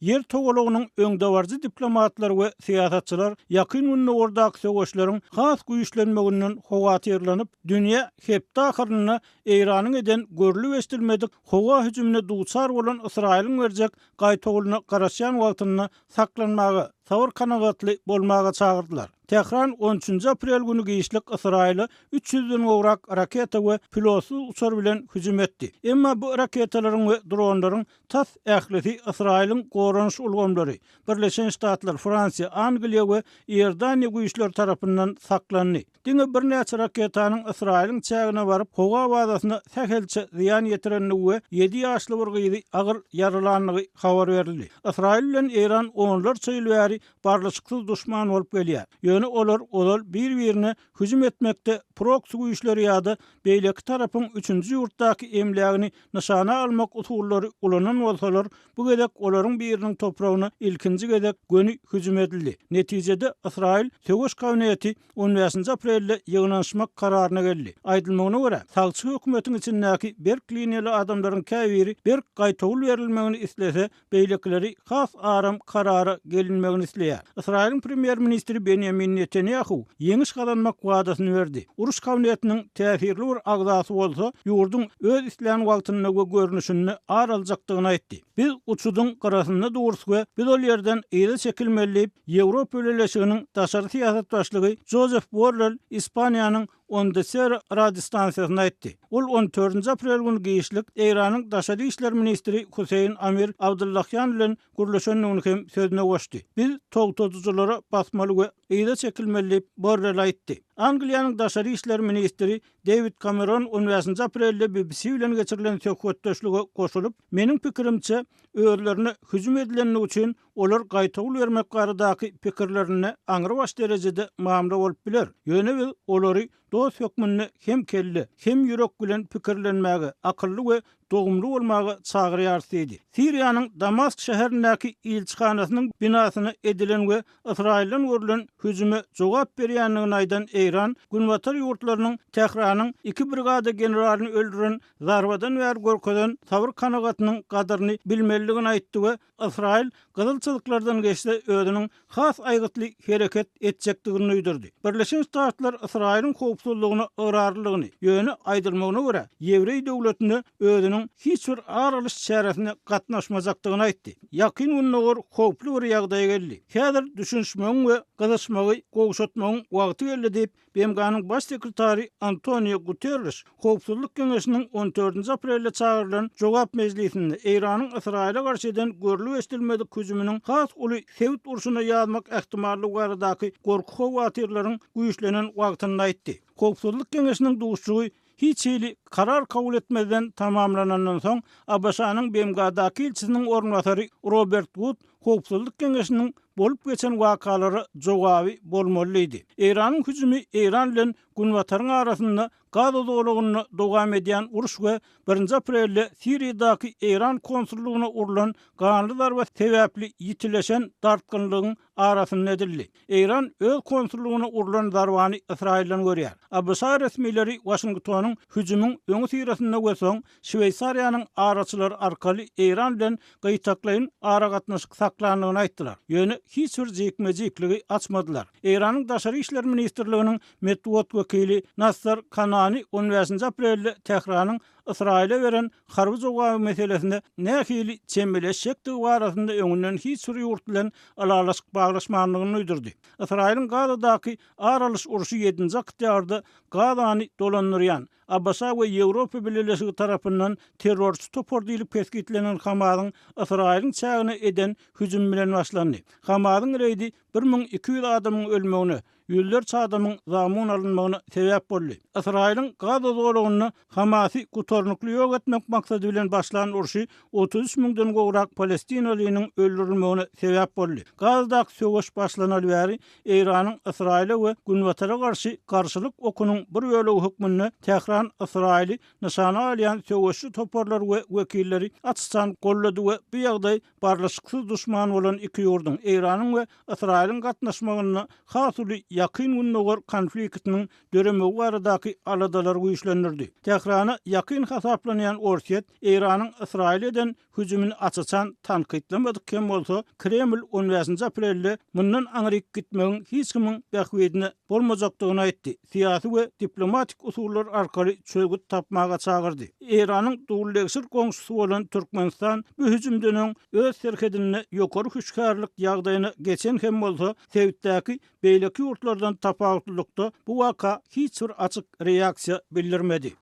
yer togologynyň öňdewarjy diplomatlar we siýasatçylar ýakyn günde ordak söwüşleriň has güýçlenmeginden howatyrlanyp, dünýä hepde ahyryna Eýranyň eden görülip estilmedik howa hüjümine duçar bolan Israýlyň berjek gaýtagyna garaşan wagtyna saklanmagy, sabır kanagatly bolmaga çagyrdylar. Tehran 13 aprel günü giýişlik Israýly 300-den gowrak raketa we pilotsuz uçar bilen hüjüm etdi. Emma bu raketalaryň we dronlaryň tas ählisi Israýlyň goranyş ulgamlary, Birleşen Ştatlar, Fransiýa, Angliýa we Ýerdaniýa güýçleri tarapyndan saklandy. Diňe bir näçe raketanyň Israýlyň çägine baryp howa bazasyna sähelçe ziýan ýetirenligi we 7 ýaşly bir gyzy agyr yaralanlygy habar berildi. Israýl bilen Eýran onlarça ýyl bäri barlyşyksız duşman bolup gelýär. Ýöne olar bir-birine hüjüm etmekde proksy güýçleri ýa-da beýleki tarapyň 3-nji ýurtdaky emlägini nyşana almak usullary ulanan bolsalar, bu gedek olaryň biriniň topragyna ilkinji gedek göni hüjüm edildi. Netijede Israýl Söwüş kabineti 15 aprelde ýygnanşmak kararyna geldi. Aýdylmagyna görä, sagçy hökümetiň içindäki berk liniýaly adamlaryň käbiri berk gaýtagyl berilmegini islese, beýlekleri has aram karara gelinmegini isleýär. Israýlyň premier ministri Benjamin Netanyahu ýeňiş kazanmak wadasyny berdi. Uruş kabinetiniň täsirli bir agzasy bolsa, ýurdun öz isleýän wagtyna we görnüşini araljakdygyny aýtdy. Biz uçudyň garasynda dursak we biz ol ýerden ýyly çekilmeliyip, Ýewropa öleşiginiň daşary siýasat başlygy Joseph Borrell Ispaniýanyň Ondesser radiostansiýasyna aýtdy. Ol 14 aprel günü giýişlik Eýranyň daşary işler ministri Huseyin Amir Abdullahyan bilen gürleşenligini hem sözüne goşdy. Biz togtotuculara basmaly we ýyly çekilmeliyip Borrell aýtdy. Angliýanyň daşary işler ministri David Cameron 15 aprelde BBC bilen geçirilen söhbetdeşlige goşulyp, "Meniň pikirimçe, öýerlerine hüjüm edilenligi üçin olar gaýtagyl bermek baradaky pikirlerine aňry baş derejede mamla bolup biler. Ýöne biz olary dost hökmünde hem kelle, hem ýürek bilen pikirlenmäge, akylly we dogumly bolmagy çagyrýar diýdi. Siriýanyň Damask şäherindäki ilçihanasynyň binasyna edilen we Israýlyň görülen hüjüme jogap berýänligini aýdan Eýran, günwatar ýurtlarynyň Tehranyň 2 brigada generalyny öldüren zarbadan we görkeden sabır kanagatynyň gadaryny bilmeligini aýtdy we Israýl gydylçylyklardan geçse özüniň has aýgytly hereket etjekdigini öýdürdi. Birleşen Ştatlar Israýlyň howpsuzlygyny ýararlygyny ýöne aýdylmagyna görä, Ýewrey döwletini özüniň hiç bir aralyş şäherine gatnaşmajakdygyny aýtdy. Ýakyn günler howply bir ýagdaýa geldi. Häzir düşünşmegiň we gyzyşmagy gowşatmagyň wagty geldi diýip BMG'nyň baş sekretary Antonio Guterres Howpsuzlyk Keňeşiniň 14 aprelde çağırılan jogap mejlisinde Eýranyň Israýla garşy eden görülip estilmedik hüjüminiň has uly sewit urşuna ýazmak ähtimallygy baradaky gorky howatyrlaryň güýçlenen wagtyny aýtdy. Howpsuzlyk Keňeşiniň duşçugy hiç ýyly karar kabul etmeden tamamlanandan soň Abaşanyň BMG'daky ilçisiniň ornwatary Robert Wood Howpsuzlyk Keňeşiniň bolup geçen wakalary jogaby bolmalydy. Eýranyň hüjümi Eýran bilen günwataryň arasynda gaz dogulugyny dowam edýän uruş we 1 aprelde Siriýadaky Eýran konsullugyna urulan ganly darba sebäpli ýitileşen dartgynlygyň arasynda edildi. Eýran öz konsullugyna urulan darbany Israýldan görýär. ABC resmileri Washingtonyň hüjümüň öňü sirasynda gösoň, Şweýsariýanyň araçylary arkaly Eýran bilen gaýtaklaýyn ara gatnaşyk saklanlygyny aýtdylar. Ýöne hiç bir jekmejekligi açmadylar. Eýranyň daşary işler ministrliginiň medeniýet wekili Nasser Kanani 15 aprelde Tehranyň Israýla beren harby jogaby meselesinde nähili çembeleşekdi barasynda öňünden hiç bir ýurt bilen alalaşyk baglaşmanlygyny öýdürdi. Israýlyň Gazadaky aralyş uruşy 7-nji oktýarda Gazany dolandyrýan Abasa we Ýewropa Birleşigi tarapyndan terrorçy topor diýilip peskitlenen Hamasyň Israýlyň çägine eden hüjüm bilen başlandy. Hamasyň reýdi 1200 adamyň ölmegine, ýüllerçe adamyň zamyn alynmagyna sebäp boldy. Israýlyň Gaza dogulugyny Hamasy gutornukly ýok etmek maksady bilen başlanan uruşy 33 000-den gowrak Palestinalynyň öldürilmegine sebäp boldy. Gazadaky söwüş başlanaly bäri Eýranyň Israýla we günwatara garşy garşylyk okunyň bir bölegi hökmünde Tehran Israýly nyşana alýan söwüşçi toporlar we wekilleri açsan gollady we bu ýagdaý barlyşyksız duşman bolan iki ýurdun Eýranyň we Israýlyň gatnaşmagyny hasuly ýakyn günler konfliktiniň döremi baradaky aladalar güýçlendirdi. Tehrana ýakyn çetin hasaplanayan orsiýet Iranyň Israil eden hüjümini açaçan tankytlamadyk kem bolsa Kreml 15 aprelde mundan Amerika gitmegiň hiç kimin bähwedine bolmajakdygyny aýtdy. Siýasy we diplomatik usullar arkaly çögüt tapmaga çagyrdy. Iranyň dowlatçylyk goňşusy bolan Türkmenistan bu hüjümden öz serkedine ýokary hüşkärlik ýagdaýyna geçen hem bolsa Sewitdäki beýleki ýurtlardan tapawutlykda bu waka hiç bir açyk reaksiýa bildirmedi.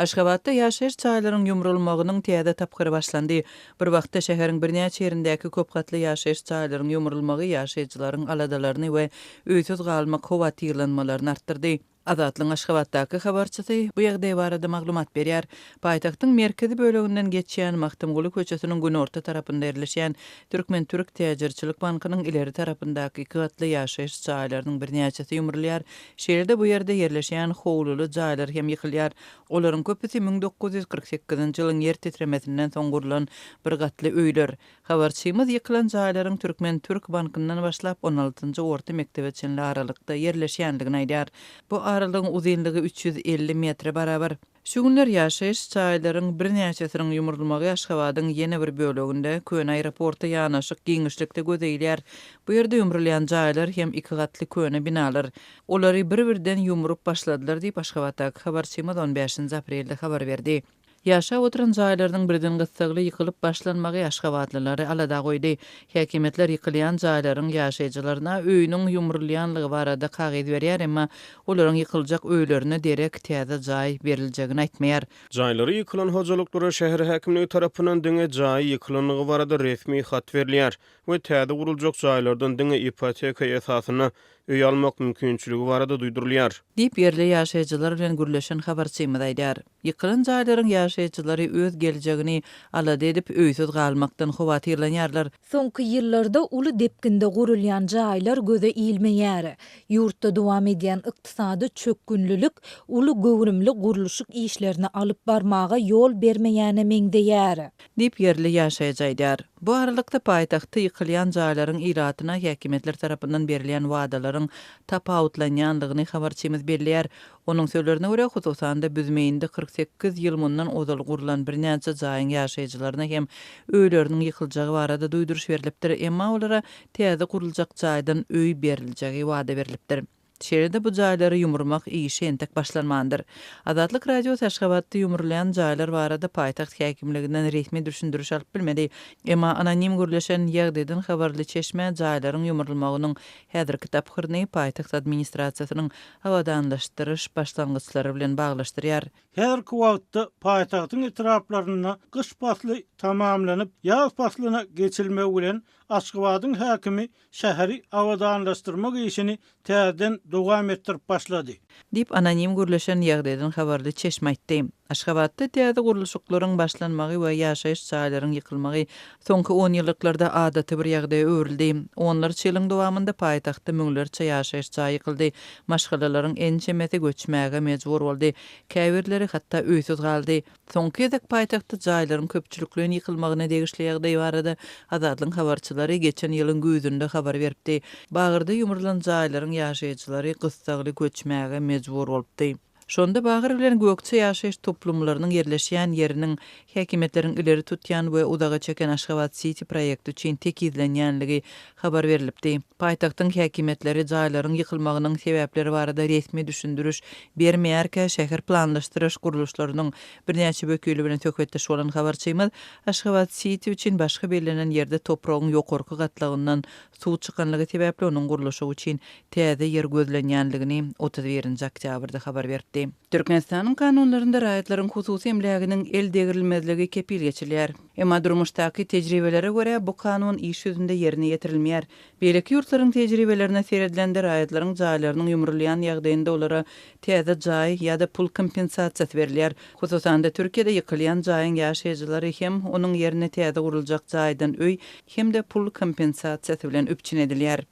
Aşgabatda ýaşaýyş çaýlaryň ýumrulmagynyň täze tapgyry başlandy. Bir wagtda şäheriň birnäçe ýerindäki köp gatly ýaşaýyş çaýlaryň ýumrulmagy ýaşaýjylaryň aladalaryny we öýsüz galmak howa tyrlanmalaryny artdyrdy. Azatlyň Aşgabatdaky habarçysy bu ýagdaý barada maglumat berýär. Paýtagtyň merkezi böleginden geçýän Mahtumguly köçesiniň günorta tarapynda ýerleşýän Türkmen-Türk Täjirçilik bankynyň ileri tarapyndaky iki gatly ýaşaýyş çaýlarynyň birnäçesi ýumrulýar. Şeýerde bu ýerde ýerleşýän howluly jaýlar hem ýykylýar. Olaryň köpüsi 1948-nji ýylyň ýer titremesinden soň gurulan bir gatly öýler. Habarçymyz ýykylan jaýlaryň Türkmen-Türk bankyndan başlap 16-njy orta mektebeçenli aralykda ýerleşýänligini aýdýar. Bu aralygyň uzunlygy 350 metre barabar. Şu günler ýaşaýyş çaýlaryň birnäçesiniň ýumrulmagy Aşgabatyň ýene bir böleginde Köne aeroporta ýanaşyk giňişlikde gözeýilýär. Bu ýerde ýumrulýan jaýlar hem iki gatly köne binalar. Olary bir-birden ýumrup başladylar diýip Aşgabatdaky habarçymyz 15 aprelde habar berdi. Ýaşa oturan jaýlaryň birden gysgaly ýykylyp başlanmagy Aşgabatlylary alada goýdy. Häkimetler ýykylýan jaýlaryň ýaşaýjylaryna öýüniň ýumrulýanlygy barada kagyz berýär, emma olaryň ýykyljak öýlerine derek täze jaý beriljegini aýtmaýar. Jaýlary ýykylan hojalyklara şäher häkimligi tarapyndan diňe jaý ýykylanlygy barada resmi hat berilýär we täze guruljak jaýlardan diňe ipoteka esasyna öý almak mümkinçiligi barada duýdurulýar. Diýip ýerli ýaşaýjylar bilen gürleşen habarçymyz aýdýar. Ýykylan jaýlaryň ýaşaýjylary öz geljegini alada edip öýsüz galmakdan howa tyrlanýarlar. Soňky ýyllarda uly depkinde gurulýan jaýlar göze ilmeýär. Ýurtda dowam edýän ykdysady çökkünlülük uly göwrimli guruluşyk işlerini alyp barmaga ýol bermeýäne meňdeýär. Diýip ýerli ýaşaýjy aýdýar. Bu aralykda paýtagty ýykylýan jaýlaryň iratyna häkimetler tarapyndan berilýän wagdalaryň tapawutlanýanlygyny habarçymyz belliýär. Onuň sözlerine görä hususanda büzmeýinde 48 ýyl mundan ozal gurulan birnäçe jaýyň ýaşaýjylaryna hem öýleriniň ýykyljagy barada duýduruş berilipdir, emma olara täze guruljak jaýdan öý beriljegi wada berilipdir. Şeýerde bu jaýlary ýumurmak işi entek başlanmandyr. Azatlyk radiosu Aşgabatda ýumurlayan jaýlar barada paýtagt häkimliginden resmi düşündürüş alyp bilmedi. Emma anonim gürleşen ýagdaýdan habarly çeşme jaýlaryň ýumurulmagynyň häzirki taphyryny paýtagt administrasiýasynyň hawadanlaşdyryş başlangyçlary bilen baglaşdyrýar. Häzirki wagtda paýtagtyň etraplaryna gyş fasly tamamlanyp ýaz faslyna geçilmegi bilen Aşgabatyň häkimi şäheri awadanlaşdyrmak işini täzeden dowam etdirip başlady. Diýip anonim gürleşen ýagdaýdan habarly çeşme aýtdy. Aşgabatda täze guruluşyklaryň başlanmagy we ýaşaýyş çaýlaryň ýykylmagy soňky 10 ýyllyklarda adaty bir ýagdaýa öwrildi. Onlarça ýylyň dowamında paýtagtda müňlerçe ýaşaýyş çaý ýykyldy. Maşgalalaryň ençemeti göçmäge mejbur boldy. Käbirleri hatda öýsüz galdy. Soňky ýyldek paýtagtda jaýlaryň köpçülikliginiň ýykylmagyna degişli ýagdaý barada Azatlyň habarçylary geçen ýylyň güýdünde habar beripdi. Bagyrda ýumrulan jaýlaryň ýaşaýjylary gysgaly göçmäge mejbur bolupdy. Şonda Bagır bilen Gökçe ýaşaýyş toplumlarynyň ýerleşýän ýeriniň häkimetleriň ileri tutýan we udaga çeken Aşgabat City proýekti üçin tekizlenýänligi habar berilipdi. Paýtagtyň häkimetleri jaýlaryň ýykylmagynyň sebäpleri barada resmi düşündürüş bermeýärkä şäher planlaşdyryş guruluşlarynyň birnäçe böküli bilen töhbetdeş bolan habarçymyz Aşgabat City üçin başga belenen ýerde topragyň ýokarky gatlagyndan suw çykanlygy sebäpli onuň guruluşy üçin täze ýer gözlenýänligini 31 oktýabrda habar berdi. Türkmenistanyň kanunlarynda raýatlaryň hususy emleginiň eldegirilmezligi kepil geçilýär. Emma durmuşdaky tejribelere görä bu kanun iş ýüzünde ýerine ýetirilmeýär. Beýleki ýurtlaryň tejribelerine seredilende raýatlaryň jaýlarynyň ýumrulýan ýagdaýynda olara täze jaý ýa-da pul kompensasiýasy berilýär. Hususanda Türkiýede ýykylýan jaýyň ýaşaýjylary hem onuň ýerine täze guruljak jaýdan öý hem de pul kompensasiýasy bilen üpçün edilýär.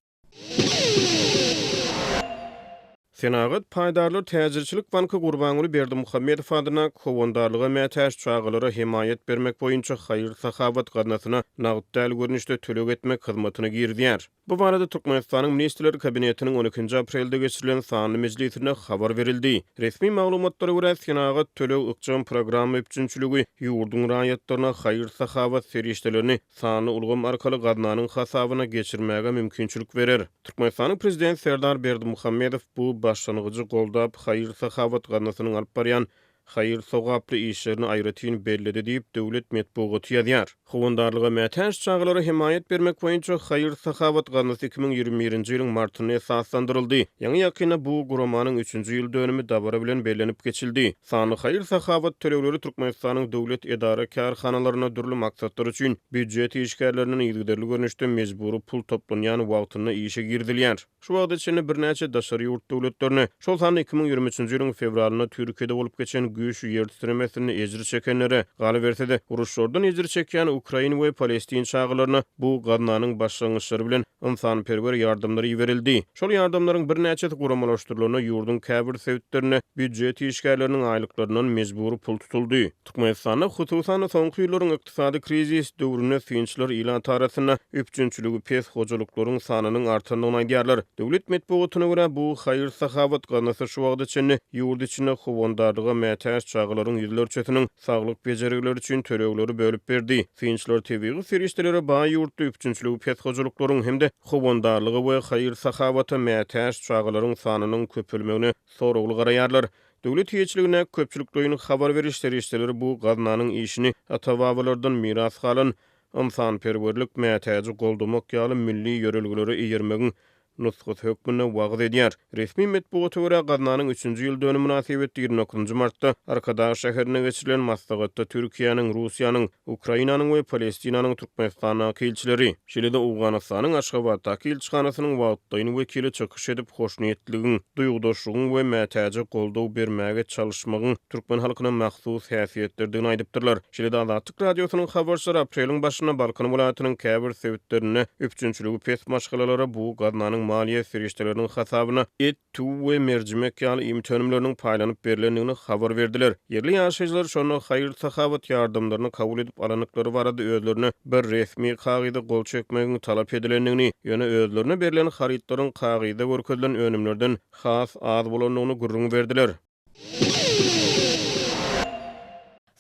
Senagat Paýdarlar Täzirçilik Banky Gurbanuly Berdimuhammedow adyna kowandarlyga mätäş çağalara himayet bermek boýunça haýır sahabat gadnasyna nagtdäl görnüşde tölek etmek hyzmatyna girdiýär. Bu barada Türkmenistanyň Ministrleri Kabinetiniň 12 aprelde geçirilen sanly mejlisine habar verildi. Resmi maglumatlara görä Senagat tölek ykjam programmy üçinçiligi ýurdun raýatlaryna haýır sahabat serişdelerini sanly ulgam arkaly gadnanyň hasabyna geçirmäge mümkinçilik berer. Türkmenistanyň prezident Serdar Berdimuhammedow bu başlanğıcı goldap haýır sahabat gadnasynyň alyp barýan haýır sowgaply işlerini aýratyn bellidi diýip döwlet medpugaty ýazýar. Howandarlyga mätäş çağalara himayet bermek boýunça haýır sahabat gadnasy 2021-nji ýylyň martyna esaslandyryldy. Ýa-ni ýakyna bu guramanyň 3-nji ýyl dönümi dabara bilen bellenip geçildi. Sany haýır sahabat tölegleri Türkmenistanyň döwlet edara karhanalarına dürli maksatlar üçin büdjet işgärleriniň ýygyderli görnüşde mejburi pul toplanýan wagtyna işe girdilýär. Şu wagtda içinde bir näçe daşary ýurt döwletlerini, şol sany 2023-nji ýylyň fevralyna Türkiýede bolup geçen güýç ýertirmesini ejri çekenlere galy bersede, uruşlardan ejri çeken Ukraina we Palestin çağlaryna bu gadnanyň başlangyçlary bilen ynsanperwer ýardymlary ýerildi. Şol ýardymlaryň bir näçe guramalaşdyrylyna ýurdun käbir sebitlerine büdjet işgärleriniň aýlyklaryndan mejburi pul tutuldy. Türkmenistanyň hususan soňky ýyllaryň ykdysady krizis döwrüne synçylar ilan tarasyna üçinçiligi pes hojalyklaryň sanynyň artandygyny aýdýarlar. Döwlet medpugatyna görä bu haýır sahabat gadnasy şu wagtda içinde ýurt içinde howandarlyga mätäş çağlaryň ýyllarçysynyň saglyk bejerikleri üçin tölegleri bölüp berdi. Synçylar tebigy serişdelere baý ýurtda üçinçiligi pes hojalyklaryň hemde howandarlygy we haýır sahabata mätäş çağlaryň sanynyň köpelmegine soragly garaýarlar. Döwlet ýeçiligine köpçülikliğini habar beriş serişdeleri bu gadnanyň işini ata-babalardan miras galan ynsanperwerlik mätäji goldamak ýaly milli ýörelgileri ýermegin nusgat hökmüne wagt edýär. Resmi medpugaty görä gadnanyň 3-nji ýyl dönümi münasibetli 29 martda Arkadaş şäherine geçirilen maslahatda Türkiýanyň, Russiýanyň, Ukrainanyň we Palestinanyň Türkmenistana kilçileri, şeýle-de Awganystanyň Aşgabatdaky ilçihanasynyň wagtdaýyny wekili çykyş edip hoşnýetligiň, duýgdaşlygyň we mätäji goldaw bermäge çalışmagyň türkmen halkyna mahsus häsiýetlerdigini aýdypdyrlar. Şeýle-de Azatlyk radiosynyň habarçylary aprelyň başynda Balkan welaýatynyň käbir sebitlerine üçinçiligi pes maşgalalara bu gadnanyň maliýe serişdeleriniň hasabyna et, tu we merjimek ýaly imtönümleriniň paýlanyp berilendigini habar berdiler. Yerli ýaşaýjylar şonu haýır sahabat ýardymlaryny kabul edip alanykları barada özlerine bir resmi kagyda gol çekmegini talap edilendigini, ýöne özlerine berilen haritlaryň kagyda görkezlen önümlerden has az bolanlygyny gurrun berdiler.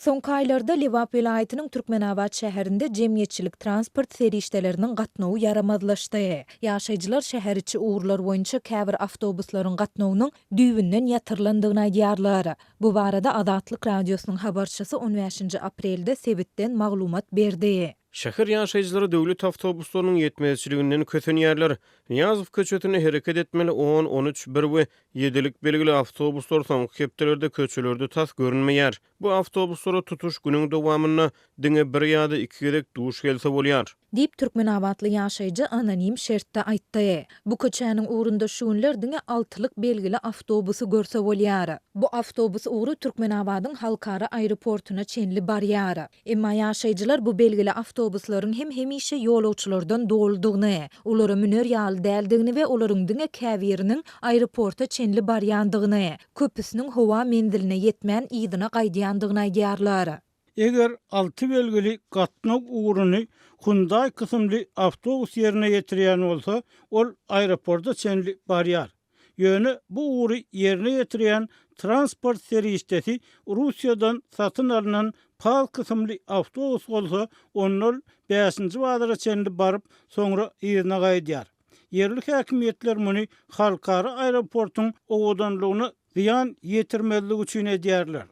Soňky aýlarda Liwap welaýatynyň Türkmenabad şäherinde jemgyýetçilik transport serişdeleriniň gatnawy yaramazlaşdy. Ýaşaýjylar şäher içi uğurlar boýunça käbir awtobuslaryň gatnawynyň düýbünden ýatyrlandygyny aýdýarlar. Bu barada Azatlyk radiosynyň habarçysy 15 aprelde sebitden maglumat berdi. Şäher ýaşaýjylary döwlet awtobuslarynyň ýetmezçiliginden kösenýärler. Niýazow köçetine hereket etmeli 10, 13, 1 we 7lik belgili awtobuslar soňky kepdelerde köçelerde tas görünmeýär. Bu awtobuslara tutuş günüň dowamyna diňe bir ýa-da 2 gerek duş gelse bolýar. Dip Türkmenabadly ýaşaýjy anonim şertde aýtdy. Bu köçäniň uğrunda şuňlar diňe 6lik belgili awtobusy görse bolýar. Bu awtobus uğru Türkmenabadyň halkara aeroportuna çenli barýar. Emma ýaşaýjylar bu belgili awtobuslaryň hem hemişe ýolawçylardan doldugyny, olary müner ýaly däldigini we olaryň diňe käbiriniň aeroporta çenli barýandygyny, köpüsiniň howa menziline ýetmän ýydyna gaýdýandygyny aýdýarlar. Eger 6 belgili gatnak uğruny Hyundai kısımly awtobus yerine ýetirýän bolsa, ol aeroportda çenli barýar. Ýöne bu uğru yerine ýetirýän transport serişdesi Russiýadan satyn alynan PAL kısımly awtobus bolsa, onlar 5-nji bazyra çenli baryp, soňra ýygyna gaýdýar. Yerlik häkimetler muny halkara aeroportuň owadanlygyny ziyan ýetirmeligi üçin edýärler.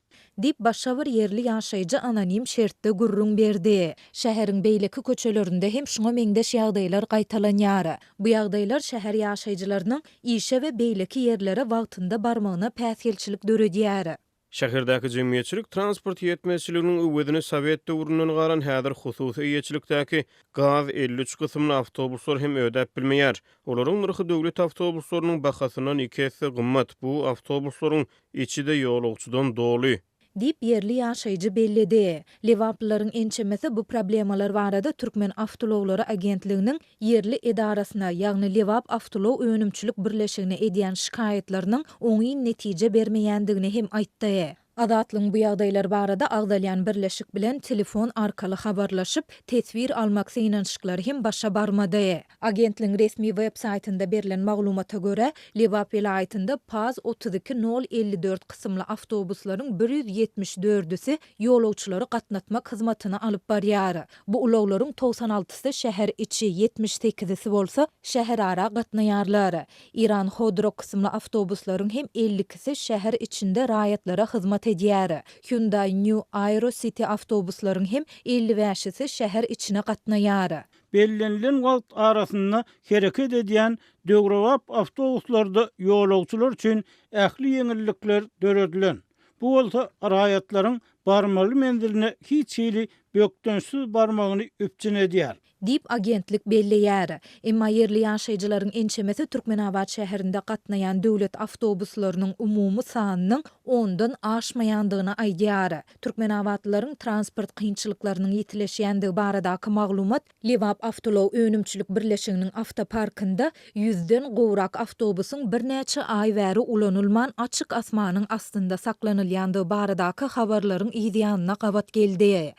Dip başawar yerli ýaşaýjy anonim şertde gurrun berdi. Şäheriň beýleki köçelerinde hem şuňa meňdeş ýagdaýlar gaýtalanýar. Bu ýagdaýlar şäher ýaşaýjylarynyň işe we beýleki yerlere wagtynda barmagyna päsgelçilik döredýär. Şäherdäki jemgyýetçilik transport ýetmezçiliginiň öwedini Sowet döwründen galan häzir hususy ýetçilikdäki gaz 53 kysymly awtobuslar hem ödäp bilmeýär. Olaryň narhy döwlet awtobuslarynyň bahasyndan 2 hesse gymmat. Bu awtobuslaryň içi de ýolagçydan doly. diýip yerli ýaşaýjy bellidi. Lewaplylaryň ençemesi bu problemalar barada Türkmen Awtolowlary Agentliginiň yerli edarasyna, ýagny Lewap Awtolow önümçilik birleşigine edýän şikaýetleriniň oňy netije bermeýändigini hem aýtdy. Adatlyň bu ýagdaýlar barada agdalýan birleşik bilen telefon arkaly habarlaşyp tesvir almak synanşyklary hem başa barmady. Agentligiň resmi web saýtynda berilen maglumata görä, Lewap vilayatyny PAZ 32054 kysymly awtobuslaryň 174-si ýolagçylary gatnatmak hyzmatyny alyp barýar. Bu ulaglaryň 96-sy şäher içi, 78-si bolsa şäher ara gatnaýarlar. İran Hodro kysymly awtobuslaryň hem 50-si şäher içinde raýatlara hyzmat edýär. Hyundai New Aero City awtobuslaryň hem 55-si şäher içine gatnaýar. Bellenlen wagt arasynda hereket edýän döwrewap awtobuslarda ýolagçylar üçin ähli ýeňillikler döredilen. Bu bolsa raýatlaryň barmaly menziline hiç hili bökdönsiz barmagyny öpçün edýär. Dip agentlik belleýär. Emma yerli ýaşaýjylaryň ençemesi Türkmenabad şäherinde gatnaýan döwlet awtobuslarynyň umumy sanynyň 10-dan aşmaýandygyny aýdýar. Türkmenabadlylaryň transport kynçylyklarynyň ýetileşýändigi baradaky maglumat Lewap Awtolow önümçilik birleşiginiň awtoparkynda 100den gowrak awtobusyň bir näçe ay bäri ulanylman açyk asmanyň astynda saklanylýandygy baradaky habarlaryň ýygyanyna gabat geldi.